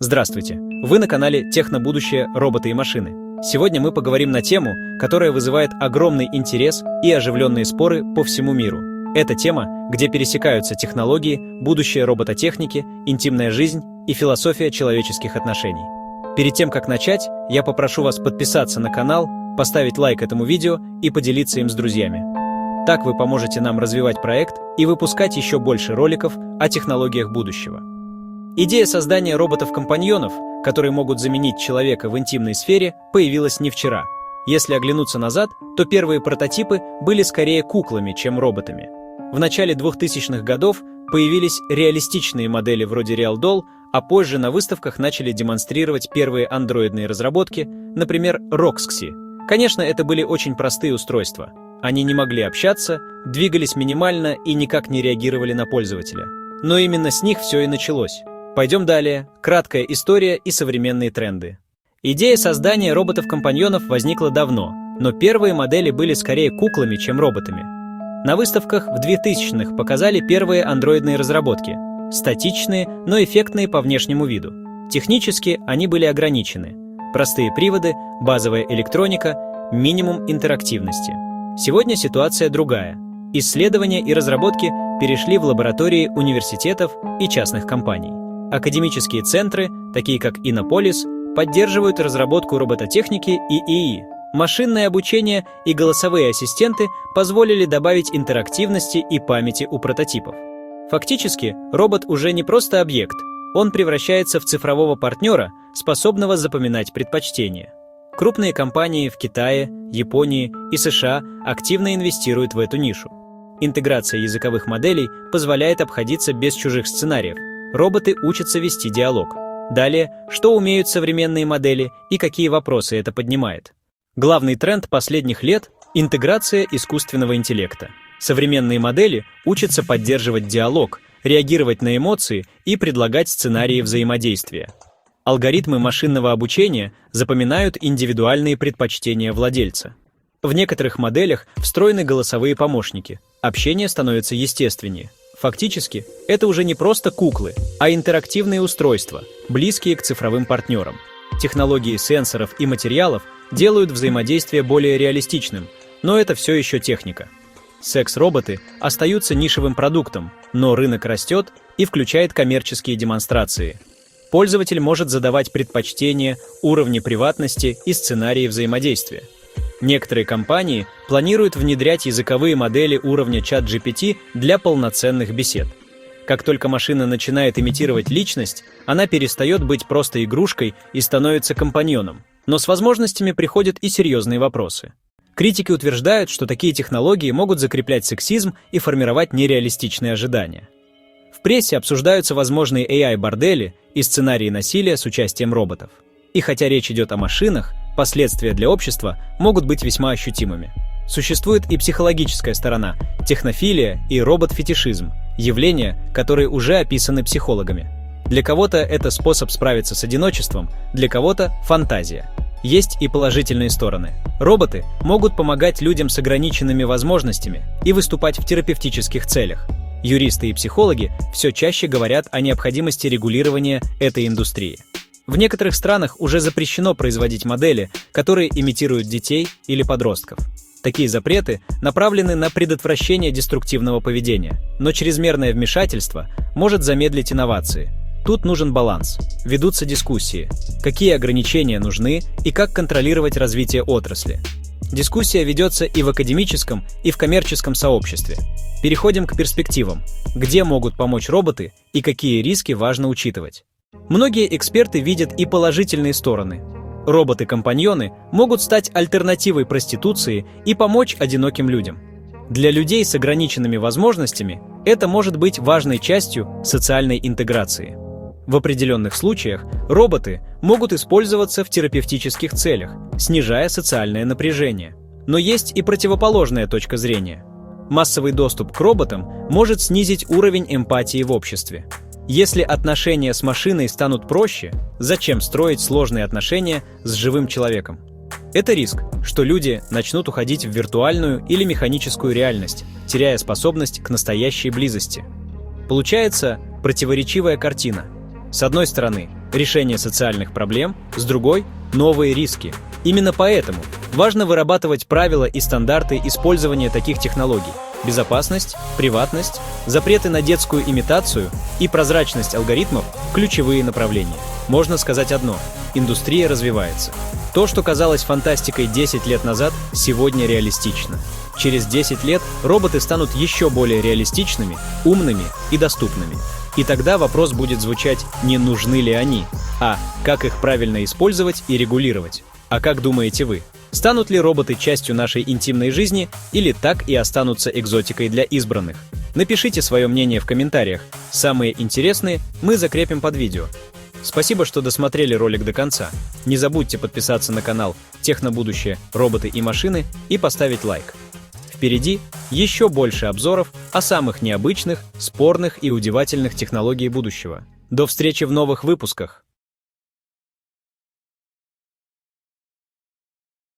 Здравствуйте! Вы на канале «Технобудущее. Роботы и машины». Сегодня мы поговорим на тему, которая вызывает огромный интерес и оживленные споры по всему миру. Это тема, где пересекаются технологии, будущее робототехники, интимная жизнь и философия человеческих отношений. Перед тем, как начать, я попрошу вас подписаться на канал, поставить лайк этому видео и поделиться им с друзьями. Так вы поможете нам развивать проект и выпускать еще больше роликов о технологиях будущего. Идея создания роботов-компаньонов, которые могут заменить человека в интимной сфере, появилась не вчера. Если оглянуться назад, то первые прототипы были скорее куклами, чем роботами. В начале 2000-х годов появились реалистичные модели вроде RealDoll, а позже на выставках начали демонстрировать первые андроидные разработки, например, Roxxxy. Конечно, это были очень простые устройства. Они не могли общаться, двигались минимально и никак не реагировали на пользователя. Но именно с них все и началось. Пойдем далее. Краткая история и современные тренды. Идея создания роботов-компаньонов возникла давно, но первые модели были скорее куклами, чем роботами. На выставках в 2000-х показали первые андроидные разработки. Статичные, но эффектные по внешнему виду. Технически они были ограничены. Простые приводы, базовая электроника, минимум интерактивности. Сегодня ситуация другая. Исследования и разработки перешли в лаборатории университетов и частных компаний. Академические центры, такие как Иннополис, поддерживают разработку робототехники и ИИ. Машинное обучение и голосовые ассистенты позволили добавить интерактивности и памяти у прототипов. Фактически, робот уже не просто объект, он превращается в цифрового партнера, способного запоминать предпочтения. Крупные компании в Китае, Японии и США активно инвестируют в эту нишу. Интеграция языковых моделей позволяет обходиться без чужих сценариев. Роботы учатся вести диалог. Далее, что умеют современные модели и какие вопросы это поднимает. Главный тренд последних лет – интеграция искусственного интеллекта. Современные модели учатся поддерживать диалог, реагировать на эмоции и предлагать сценарии взаимодействия. Алгоритмы машинного обучения запоминают индивидуальные предпочтения владельца. В некоторых моделях встроены голосовые помощники. Общение становится естественнее. Фактически, это уже не просто куклы, а интерактивные устройства, близкие к цифровым партнерам. Технологии сенсоров и материалов делают взаимодействие более реалистичным, но это все еще техника. Секс-роботы остаются нишевым продуктом, но рынок растет и включает коммерческие демонстрации. Пользователь может задавать предпочтения, уровни приватности и сценарии взаимодействия. Некоторые компании планируют внедрять языковые модели уровня ChatGPT для полноценных бесед. Как только машина начинает имитировать личность, она перестает быть просто игрушкой и становится компаньоном. Но с возможностями приходят и серьезные вопросы. Критики утверждают, что такие технологии могут закреплять сексизм и формировать нереалистичные ожидания. В прессе обсуждаются возможные AI-бордели и сценарии насилия с участием роботов. И хотя речь идет о машинах, последствия для общества могут быть весьма ощутимыми. Существует и психологическая сторона – технофилия и робот-фетишизм – явления, которые уже описаны психологами. Для кого-то это способ справиться с одиночеством, для кого-то – фантазия. Есть и положительные стороны. Роботы могут помогать людям с ограниченными возможностями и выступать в терапевтических целях. Юристы и психологи все чаще говорят о необходимости регулирования этой индустрии. В некоторых странах уже запрещено производить модели, которые имитируют детей или подростков. Такие запреты направлены на предотвращение деструктивного поведения, но чрезмерное вмешательство может замедлить инновации. Тут нужен баланс. Ведутся дискуссии, какие ограничения нужны и как контролировать развитие отрасли. Дискуссия ведется и в академическом, и в коммерческом сообществе. Переходим к перспективам. Где могут помочь роботы и какие риски важно учитывать? Многие эксперты видят и положительные стороны. Роботы-компаньоны могут стать альтернативой проституции и помочь одиноким людям. Для людей с ограниченными возможностями это может быть важной частью социальной интеграции. В определенных случаях роботы могут использоваться в терапевтических целях, снижая социальное напряжение. Но есть и противоположная точка зрения. Массовый доступ к роботам может снизить уровень эмпатии в обществе. Если отношения с машиной станут проще, зачем строить сложные отношения с живым человеком? Это риск, что люди начнут уходить в виртуальную или механическую реальность, теряя способность к настоящей близости. Получается противоречивая картина. С одной стороны, решение социальных проблем, с другой – новые риски. Именно поэтому важно вырабатывать правила и стандарты использования таких технологий. Безопасность, приватность, запреты на детскую имитацию и прозрачность алгоритмов – ключевые направления. Можно сказать одно – индустрия развивается. То, что казалось фантастикой 10 лет назад, сегодня реалистично. Через 10 лет роботы станут еще более реалистичными, умными и доступными. И тогда вопрос будет звучать не нужны ли они, а как их правильно использовать и регулировать. А как думаете вы? Станут ли роботы частью нашей интимной жизни или так и останутся экзотикой для избранных? Напишите свое мнение в комментариях. Самые интересные мы закрепим под видео. Спасибо, что досмотрели ролик до конца. Не забудьте подписаться на канал «Технобудущее. Роботы и машины» и поставить лайк. Впереди еще больше обзоров о самых необычных, спорных и удивительных технологиях будущего. До встречи в новых выпусках!